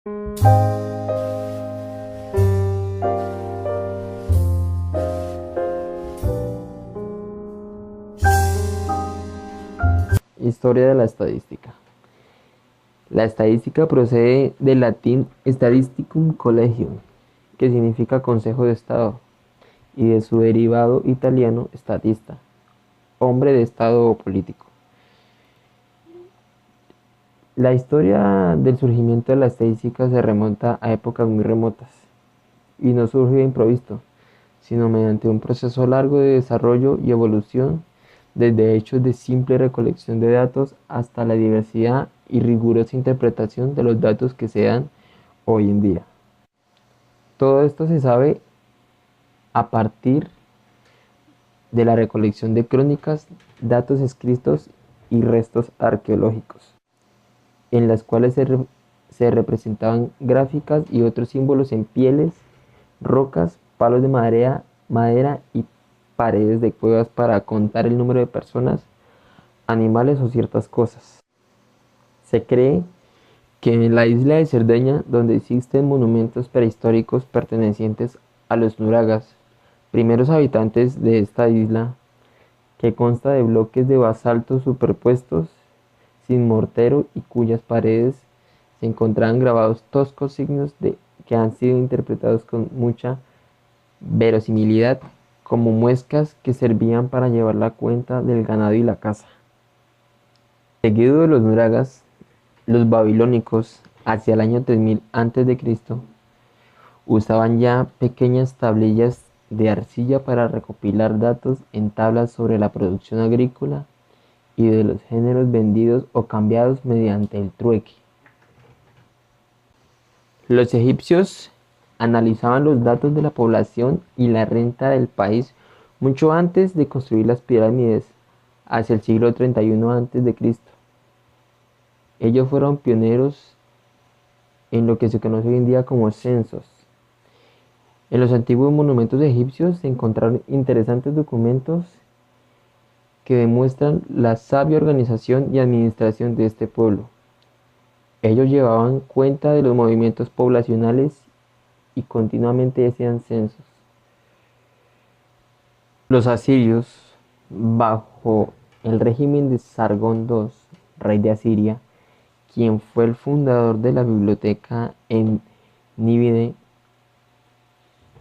Historia de la estadística. La estadística procede del latín statisticum collegium, que significa consejo de estado, y de su derivado italiano statista, hombre de estado o político. La historia del surgimiento de la estadística se remonta a épocas muy remotas, y no surge de improviso, sino mediante un proceso largo de desarrollo y evolución, desde hechos de simple recolección de datos hasta la diversidad y rigurosa interpretación de los datos que se dan hoy en día. Todo esto se sabe a partir de la recolección de crónicas, datos escritos y restos arqueológicos, en las cuales se representaban gráficas y otros símbolos en pieles, rocas, palos de madera y paredes de cuevas para contar el número de personas, animales o ciertas cosas. Se cree que en la isla de Cerdeña, donde existen monumentos prehistóricos pertenecientes a los nuragas, primeros habitantes de esta isla, que consta de bloques de basalto superpuestos, sin mortero y cuyas paredes se encontraban grabados toscos signos que han sido interpretados con mucha verosimilidad como muescas que servían para llevar la cuenta del ganado y la caza. Seguido de los nuragas, los babilónicos, hacia el año 3000 a.C., usaban ya pequeñas tablillas de arcilla para recopilar datos en tablas sobre la producción agrícola y de los géneros vendidos o cambiados mediante el trueque. Los egipcios analizaban los datos de la población y la renta del país mucho antes de construir las pirámides, hacia el siglo 31 a.C. Ellos fueron pioneros en lo que se conoce hoy en día como censos. En los antiguos monumentos egipcios se encontraron interesantes documentos que demuestran la sabia organización y administración de este pueblo. Ellos llevaban cuenta de los movimientos poblacionales y continuamente hacían censos. Los asirios, bajo el régimen de Sargón II, rey de Asiria, quien fue el fundador de la biblioteca en Nínive,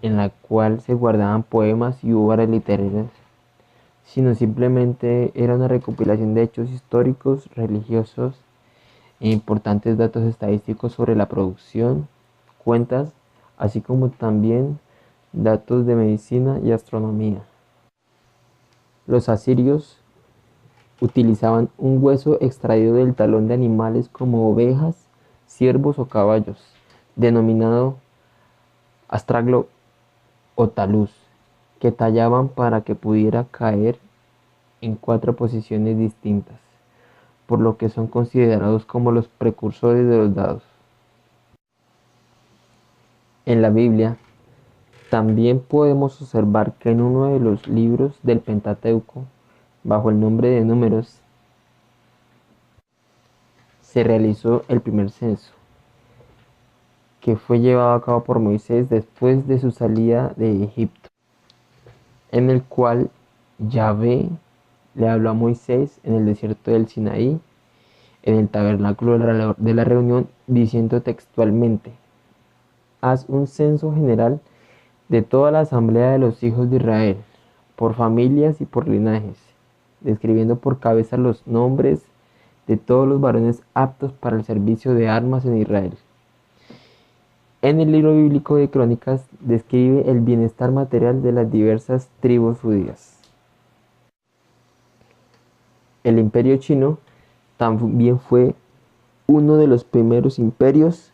en la cual se guardaban poemas y obras literarias, sino simplemente era una recopilación de hechos históricos, religiosos e importantes datos estadísticos sobre la producción, cuentas, así como también datos de medicina y astronomía. Los asirios utilizaban un hueso extraído del talón de animales como ovejas, ciervos o caballos, denominado astraglo o taluz, que tallaban para que pudiera caer en 4 posiciones distintas, por lo que son considerados como los precursores de los dados. En la Biblia también podemos observar que en uno de los libros del Pentateuco, bajo el nombre de Números, se realizó el primer censo, que fue llevado a cabo por Moisés después de su salida de Egipto, en el cual Yahvé le habló a Moisés en el desierto del Sinaí, en el tabernáculo de la reunión, diciendo textualmente: haz un censo general de toda la asamblea de los hijos de Israel, por familias y por linajes, describiendo por cabeza los nombres de todos los varones aptos para el servicio de armas en Israel. En el libro bíblico de Crónicas describe el bienestar material de las diversas tribus judías. El imperio chino también fue uno de los primeros imperios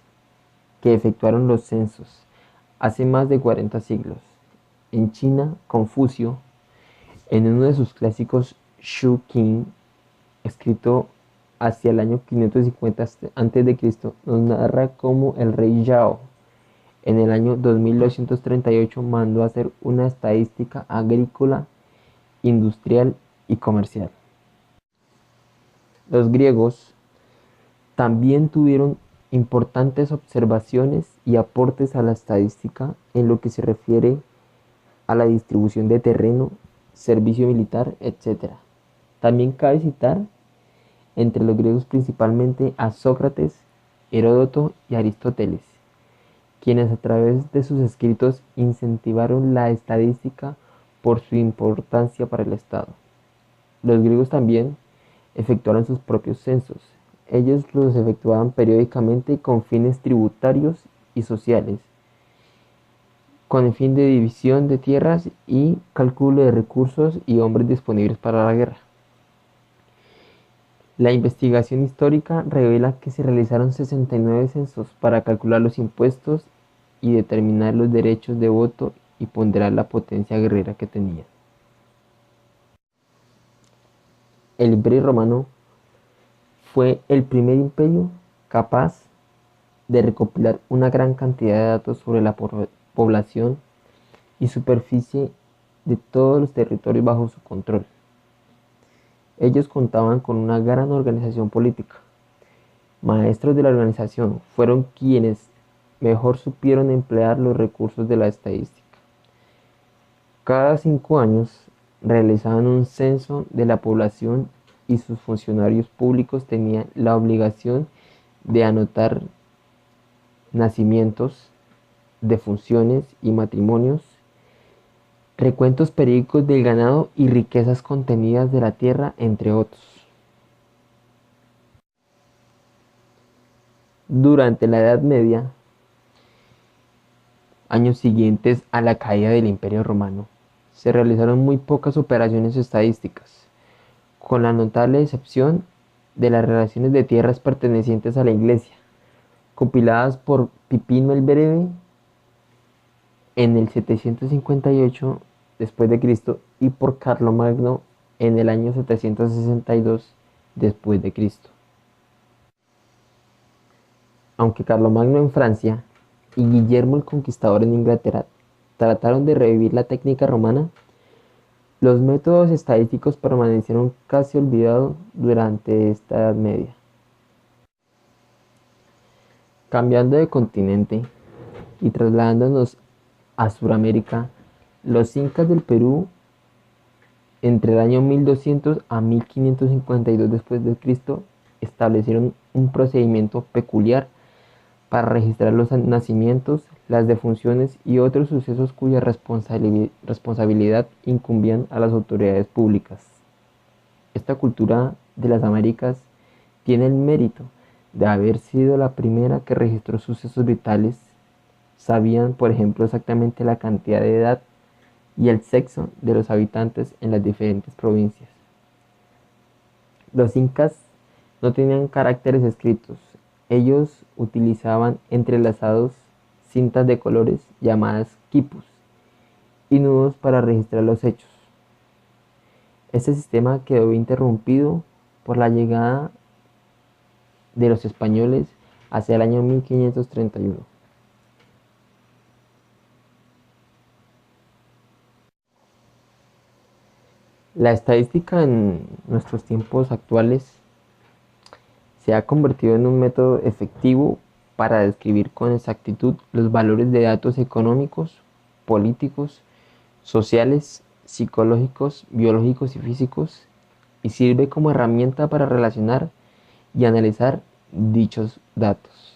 que efectuaron los censos hace más de 40 siglos. En China, Confucio, en uno de sus clásicos Shu Qing, escrito hacia el año 550 a.C., nos narra cómo el rey Yao, en el año 2238, mandó hacer una estadística agrícola, industrial y comercial. Los griegos también tuvieron importantes observaciones y aportes a la estadística en lo que se refiere a la distribución de terreno, servicio militar, etc. También cabe citar entre los griegos principalmente a Sócrates, Heródoto y Aristóteles, quienes a través de sus escritos incentivaron la estadística por su importancia para el Estado. Los griegos también efectuaron sus propios censos. Ellos los efectuaban periódicamente con fines tributarios y sociales, con el fin de división de tierras y cálculo de recursos y hombres disponibles para la guerra. La investigación histórica revela que se realizaron 69 censos para calcular los impuestos y determinar los derechos de voto y ponderar la potencia guerrera que tenía. El Imperio Romano fue el primer imperio capaz de recopilar una gran cantidad de datos sobre la población y superficie de todos los territorios bajo su control. Ellos contaban con una gran organización política. Maestros de la organización fueron quienes mejor supieron emplear los recursos de la estadística. Cada 5 años realizaban un censo de la población y sus funcionarios públicos tenían la obligación de anotar nacimientos, defunciones y matrimonios, recuentos periódicos del ganado y riquezas contenidas de la tierra, entre otros. Durante la Edad Media, años siguientes a la caída del Imperio Romano, se realizaron muy pocas operaciones estadísticas, con la notable excepción de las relaciones de tierras pertenecientes a la Iglesia, compiladas por Pipino el Breve en el 758 después de Cristo y por Carlomagno en el año 762 después de Cristo. Aunque Carlomagno en Francia y Guillermo el Conquistador en Inglaterra trataron de revivir la técnica romana, los métodos estadísticos permanecieron casi olvidados durante esta Edad Media. Cambiando de continente y trasladándonos a Sudamérica, los incas del Perú entre el año 1200 a 1552 después de Cristo establecieron un procedimiento peculiar para registrar los nacimientos, las defunciones y otros sucesos cuya responsabilidad incumbían a las autoridades públicas. Esta cultura de las Américas tiene el mérito de haber sido la primera que registró sucesos vitales. Sabían, por ejemplo, exactamente la cantidad de edad y el sexo de los habitantes en las diferentes provincias. Los incas no tenían caracteres escritos. Ellos utilizaban entrelazados cintas de colores llamadas quipus y nudos para registrar los hechos. Este sistema quedó interrumpido por la llegada de los españoles hacia el año 1531. La estadística en nuestros tiempos actuales se ha convertido en un método efectivo para describir con exactitud los valores de datos económicos, políticos, sociales, psicológicos, biológicos y físicos, y sirve como herramienta para relacionar y analizar dichos datos.